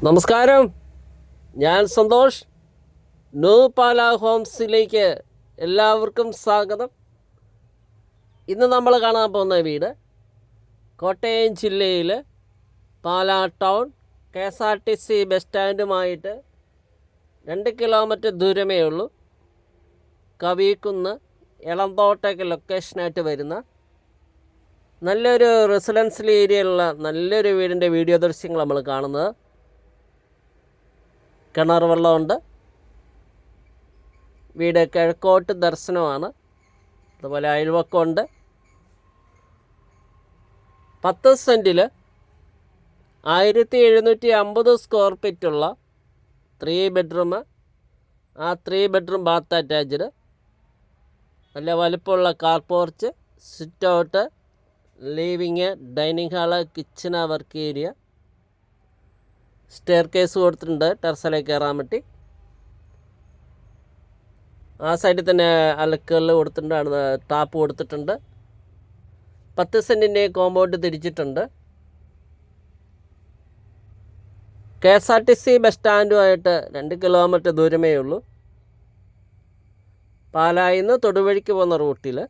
നമസ്കാരം, ഞാൻ സന്തോഷ്. ന്യൂ പാല ഹോംസിലേക്ക് എല്ലാവർക്കും സ്വാഗതം. ഇന്ന് നമ്മൾ കാണാൻ പോകുന്ന വീട് കോട്ടയം ജില്ലയിൽ പാലാ ടൗൺ KSRTC ബസ് സ്റ്റാൻഡുമായിട്ട് 2 കിലോമീറ്റർ ദൂരമേ ഉള്ളൂ. കവിക്കുന്ന് എളന്തോട്ടൊക്കെ ലൊക്കേഷനായിട്ട് വരുന്ന നല്ലൊരു റെസിഡൻഷ്യൽ ഏരിയയിലുള്ള നല്ലൊരു വീടിൻ്റെ വീഡിയോ ദൃശ്യങ്ങൾ നമ്മൾ കാണുന്നത്. കിണർ വെള്ളമുണ്ട്. വീട് കിഴക്കോട്ട് ദർശനമാണ്. അതുപോലെ അയൽവക്കമുണ്ട്. 10 സെൻറ്റിൽ 1750 സ്ക്വയർ ഫീറ്റുള്ള 3 ബെഡ്റൂം. ആ 3 ബെഡ്റൂം ബാത്ത് അറ്റാച്ച്ഡ്. നല്ല വലുപ്പമുള്ള car porch, sit out, living, dining hall, kitchen, work area, stair case കൊടുത്തിട്ടുണ്ട് ടെറസിലേക്ക് കയറാൻ പറ്റി. ആ സൈഡിൽ തന്നെ അലക്കുകൾ കൊടുത്തിട്ടുണ്ട്, ടാപ്പ് കൊടുത്തിട്ടുണ്ട്. 10 സെൻറ്റിൻ്റെ കോമ്പൗണ്ട് തിരിച്ചിട്ടുണ്ട്. KSRTC ബസ് സ്റ്റാൻഡുമായിട്ട് 2 കിലോമീറ്റർ ദൂരമേ ഉള്ളൂ. പാലായിൽ നിന്ന് തൊടുവഴിക്ക് പോകുന്ന റൂട്ടിൽ.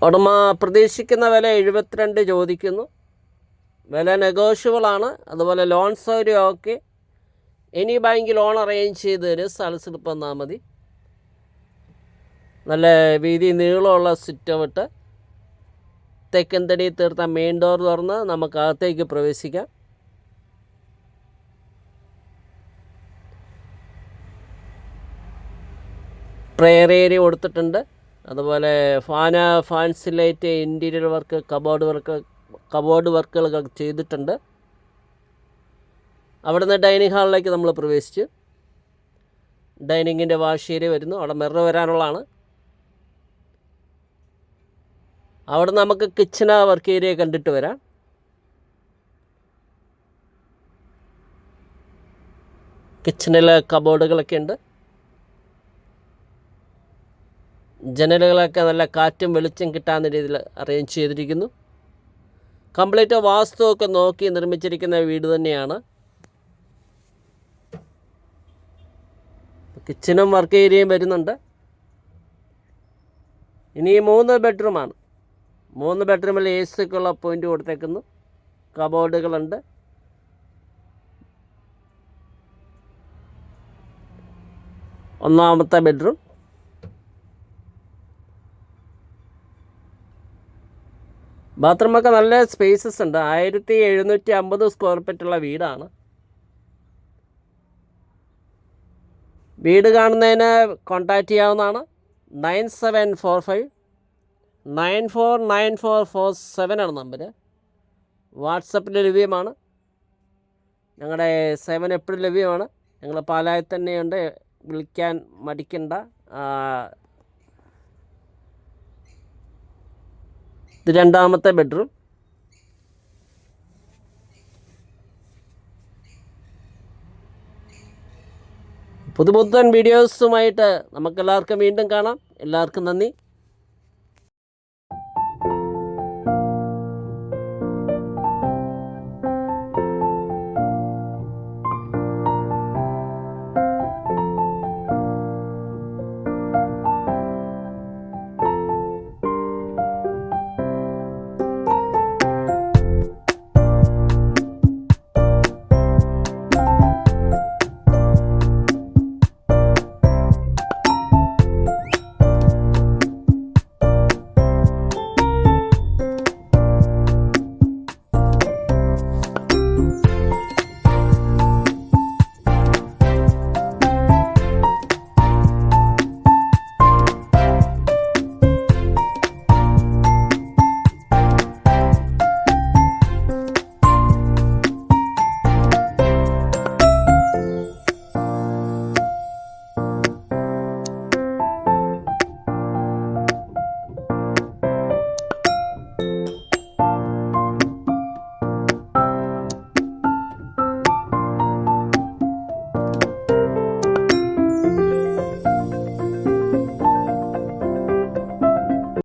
ഉടമ പ്രതീക്ഷിക്കുന്ന വില 72 ചോദിക്കുന്നു. വില നെഗോഷ്യബിളാണ്. അതുപോലെ ലോൺ സൗകര്യം ഓക്കെ. ഇനി ബാങ്ക് ലോൺ അറേഞ്ച് ചെയ്ത് തരും. സ്ഥലസ്ലിപ്പ് വന്നാൽ മതി. നല്ല വീതി നീളമുള്ള സിറ്റ് ഔട്ട്, തെക്കൻതടി തീർത്ത മെയിൻ ഡോർ തുറന്ന് നമുക്ക് അകത്തേക്ക് പ്രവേശിക്കാം. പ്രെയർ ഏരിയ കൊടുത്തിട്ടുണ്ട്. അതുപോലെ fancy light, interior work, cupboard വർക്കുകളൊക്കെ ചെയ്തിട്ടുണ്ട്. അവിടെ നിന്ന് ഡൈനിങ് ഹാളിലേക്ക് നമ്മൾ പ്രവേശിച്ചു. ഡൈനിങ്ങിൻ്റെ വാഷ് ഏരിയ വരുന്നു. അവിടെ മിറർ വരാനുള്ളതാണ്. അവിടെ നമുക്ക് കിച്ചണ്, വർക്ക് ഏരിയ കണ്ടിട്ട് വരാം. കിച്ചണിൽ കബോർഡുകളൊക്കെ ഉണ്ട്. ജനലുകളൊക്കെ നല്ല കാറ്റും വെളിച്ചം കിട്ടാവുന്ന രീതിയിൽ അറേഞ്ച് ചെയ്തിരിക്കുന്നു. കംപ്ലീറ്റ് വാസ്തുവൊക്കെ നോക്കി നിർമ്മിച്ചിരിക്കുന്ന വീട് തന്നെയാണ്. കിച്ചണും വർക്ക് ഏരിയയും വരുന്നുണ്ട്. ഇനി 3 ബെഡ്റൂമാണ്. 3 ബെഡ്റൂമിൽ AC-ക്കുള്ള പോയിൻ്റ് കൊടുത്തേക്കുന്നു. കബോർഡുകളുണ്ട്. ഒന്നാമത്തെ ബെഡ്റൂം. ബാത്റൂമൊക്കെ നല്ല സ്പേസസ് ഉണ്ട്. 1750 സ്ക്വയർ ഫീറ്റുള്ള വീടാണ്. വീട് കാണുന്നതിന് കോൺടാക്റ്റ് ചെയ്യാവുന്നതാണ്. 9745 949447 ആണ് നമ്പർ. വാട്സപ്പിൽ ലഭ്യമാണ്. ഞങ്ങളുടെ സേവനം എപ്പോഴും ലഭ്യമാണ്. ഞങ്ങൾ പാലായിൽ തന്നെയുണ്ട്. വിളിക്കാൻ മടിക്കണ്ട. ഇത് 2ാമത്തെ ബെഡ്റൂം. പുതുപുത്തൻ വീഡിയോസുമായിട്ട് നമുക്കെല്ലാവർക്കും വീണ്ടും കാണാം. എല്ലാവർക്കും നന്ദി.